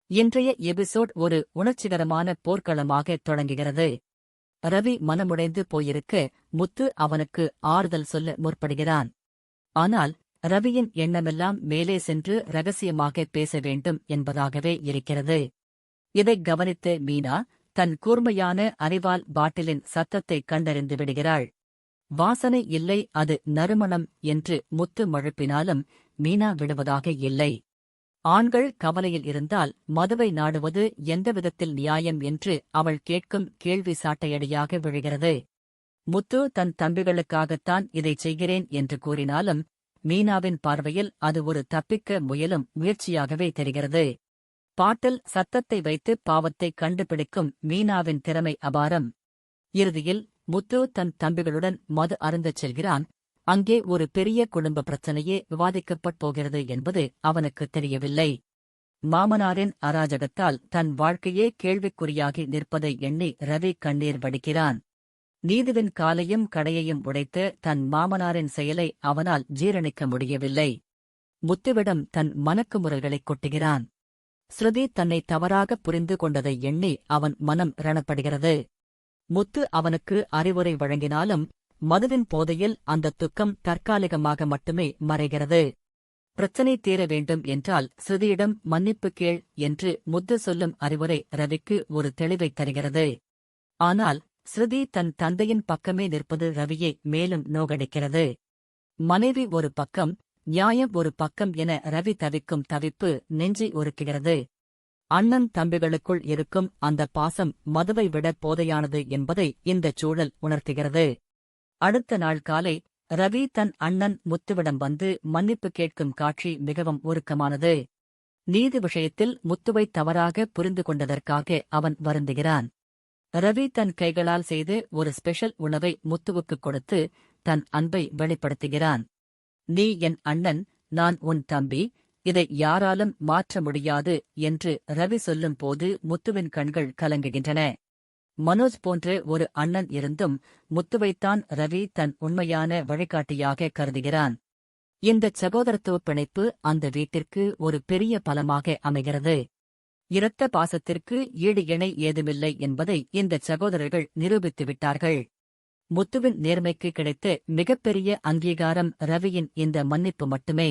இன்றைய எபிசோட் ஒரு உணர்ச்சிகரமான போர்க்களமாக தொடங்குகிறது. ரவி மனமுடைந்து போயிருக்க முத்து அவனுக்கு ஆறுதல் சொல்ல முற்படுகிறான். ஆனால் ரவியின் எண்ணமெல்லாம் மேலே சென்று ரகசியமாக பேச வேண்டும் என்பதாகவே இருக்கிறது. இதைக் கவனித்த மீனா தன் கூர்மையான அறிவால் பாட்டிலின் சத்தத்தை கண்டறிந்து விடுகிறாள். வாசனை இல்லை, அது நறுமணம் என்று முத்து மழுப்பினாலும் மீனா விடுவதாக இல்லை. ஆண்கள் கவலையில் இருந்தால் மதுவை நாடுவது எந்த விதத்தில் நியாயம் என்று அவள் கேட்கும் கேள்வி சாட்டையடியாக விழுகிறது. முத்து தன் தம்பிகளுக்காகத்தான் இதைச் செய்கிறேன் என்று கூறினாலும் மீனாவின் பார்வையில் அது ஒரு தப்பிக்க முயலும் முயற்சியாகவே தெரிகிறது. பாட்டில் சத்தத்தை வைத்து பாவத்தை கண்டுபிடிக்கும் மீனாவின் திறமை அபாரம். இறுதியில் முத்து தன் தம்பிகளுடன் மது அருந்தச் செல்கிறான். அங்கே ஒரு பெரிய குடும்ப பிரச்சனையே விவாதிக்கப்பட் போகிறது என்பது அவனுக்கு தெரியவில்லை. மாமனாரின் அராஜகத்தால் தன் வாழ்க்கையே கேள்விக்குறியாகி நிற்பதை எண்ணி ரவி கண்ணீர் வடிக்கிறான். நீதுவின் காலையும் கடையையும் உடைத்த தன் மாமனாரின் செயலை அவனால் ஜீரணிக்க முடியவில்லை. முத்துவிடம் தன் மனக்குமுறல்களைக் கொட்டுகிறான். ஸ்ருதி தன்னை தவறாக புரிந்து கொண்டதை எண்ணி அவன் மனம் ரணப்படுகிறது. முத்து அவனுக்கு அறிவுரை வழங்கினாலும் மதுவின் போதையில் அந்த துக்கம் தற்காலிகமாக மட்டுமே மறைகிறது. பிரச்சனை தீர வேண்டும் என்றால் ஸ்ருதியிடம் மன்னிப்பு கேள் என்று முத்து சொல்லும் அறிவுரை ரவிக்கு ஒரு தெளிவைத் தருகிறது. ஆனால் ஸ்ருதி தன் தந்தையின் பக்கமே நிற்பது ரவியை மேலும் நோகடிக்கிறது. மனைவி ஒரு பக்கம், நியாயம் ஒரு பக்கம் என ரவி தவிக்கும் தவிப்பு நெஞ்சை உருக்குகிறது. அண்ணன் தம்பிகளுக்குள் இருக்கும் அந்த பாசம் மதுவை விட போதையானது என்பதை இந்தச் சூழல் உணர்த்துகிறது. அடுத்த நாள் காலை ரவி தன் அண்ணன் முத்துவிடம் வந்து மன்னிப்பு கேட்கும் காட்சி மிகவும் உருக்கமானது. நீதி விஷயத்தில் முத்துவை தவறாக புரிந்து கொண்டதற்காக அவன் வருந்துகிறான். ரவி தன் கைகளால் செய்து ஒரு ஸ்பெஷல் உணவை முத்துவுக்குக் கொடுத்து தன் அன்பை வெளிப்படுத்துகிறான். நீ என் அண்ணன், நான் உன் தம்பி, இதை யாராலும் மாற்ற முடியாது என்று ரவி சொல்லும் போது முத்துவின் கண்கள் கலங்குகின்றன. மனோஜ் போன்ற ஒரு அண்ணன் இருந்தும் முத்துவைத்தான் ரவி தன் உண்மையான வழிகாட்டியாக கருதுகிறான். இந்தச் சகோதரத்துவப் பிணைப்பு அந்த வீட்டிற்கு ஒரு பெரிய பலமாக அமைகிறது. இரத்த பாசத்திற்கு ஈடு இணை ஏதுமில்லை என்பதை இந்தச் சகோதரர்கள் நிரூபித்துவிட்டார்கள். முத்துவின் நேர்மைக்கு கிடைத்த மிகப்பெரிய அங்கீகாரம் ரவியின் இந்த மன்னிப்பு மட்டுமே.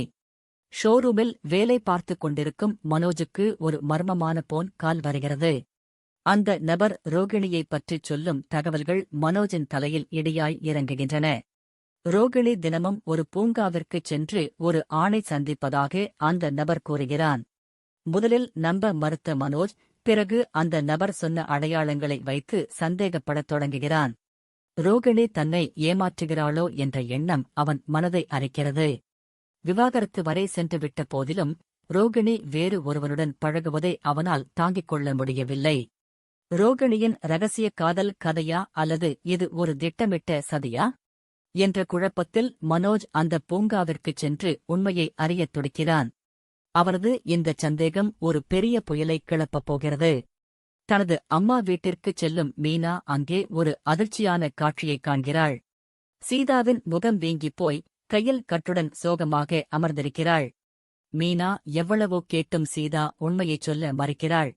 ஷோரூமில் வேலை பார்த்துக் கொண்டிருக்கும் மனோஜுக்கு ஒரு மர்மமான போன் கால் வருகிறது. அந்த நபர் ரோகிணியைப் பற்றிச் சொல்லும் தகவல்கள் மனோஜின் தலையில் இடியாய் இறங்குகின்றன. ரோகிணி தினமும் ஒரு பூங்காவிற்குச் சென்று ஒரு ஆணை சந்திப்பதாக அந்த நபர் கூறுகிறான். முதலில் நம்ப மறுத்த மனோஜ் பிறகு அந்த நபர் சொன்ன அடையாளங்களை வைத்து சந்தேகப்படத் தொடங்குகிறான். ரோகிணி தன்னை ஏமாற்றுகிறாளோ என்ற எண்ணம் அவன் மனதை அரிக்கிறது. விவாகரத்து வரை சென்றுவிட்ட போதிலும் ரோகிணி வேறு ஒருவனுடன் பழகுவதை அவனால் தாங்கிக் கொள்ள முடியவில்லை. ரோகிணியின் இரகசிய காதல் கதையா அல்லது இது ஒரு திட்டமிட்ட சதியா என்ற குழப்பத்தில் மனோஜ் அந்த பூங்காவிற்குச் சென்று உண்மையை அறியத் துடிக்கிறான். அவரது இந்தச் சந்தேகம் ஒரு பெரிய புயலை கிளப்பப் போகிறது. தனது அம்மா வீட்டிற்குச் செல்லும் மீனா அங்கே ஒரு அதிர்ச்சியான காட்சியைக் காண்கிறாள். சீதாவின் முகம் வீங்கிப் போய் கையில் கட்டுடன் சோகமாக அமர்ந்திருக்கிறாள். மீனா எவ்வளவோ கேட்டும் சீதா உண்மையைச் சொல்ல மறுக்கிறாள்.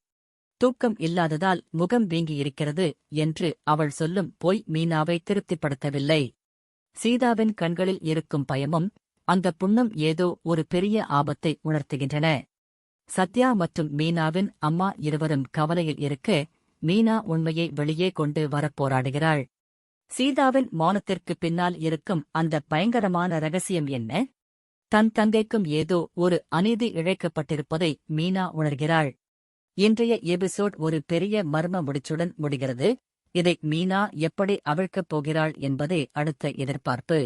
தூக்கம் இல்லாததால் முகம் வீங்கியிருக்கிறது என்று அவள் சொல்லும் பொய் மீனாவை திருப்திப்படுத்தவில்லை. சீதாவின் கண்களில் இருக்கும் பயமும் அந்த புண்ணம் ஏதோ ஒரு பெரிய ஆபத்தை உணர்த்துகின்றன. சத்யா மற்றும் மீனாவின் அம்மா இருவரும் கவலையில் இருக்க மீனா உண்மையை வெளியே கொண்டு வரப் போராடுகிறாள். சீதாவின் மௌனத்திற்குப் பின்னால் இருக்கும் அந்த பயங்கரமான ரகசியம் என்ன? தன் தங்கைக்கும் ஏதோ ஒரு அநீதி இழைக்கப்பட்டிருப்பதை மீனா உணர்கிறாள். இன்றைய எபிசோட் ஒரு பெரிய மர்ம முடிச்சுடன் முடிகிறது. இதை மீனா எப்படி அவிழ்க்கப் போகிறாள் என்பதே அடுத்த எதிர்பார்ப்பு.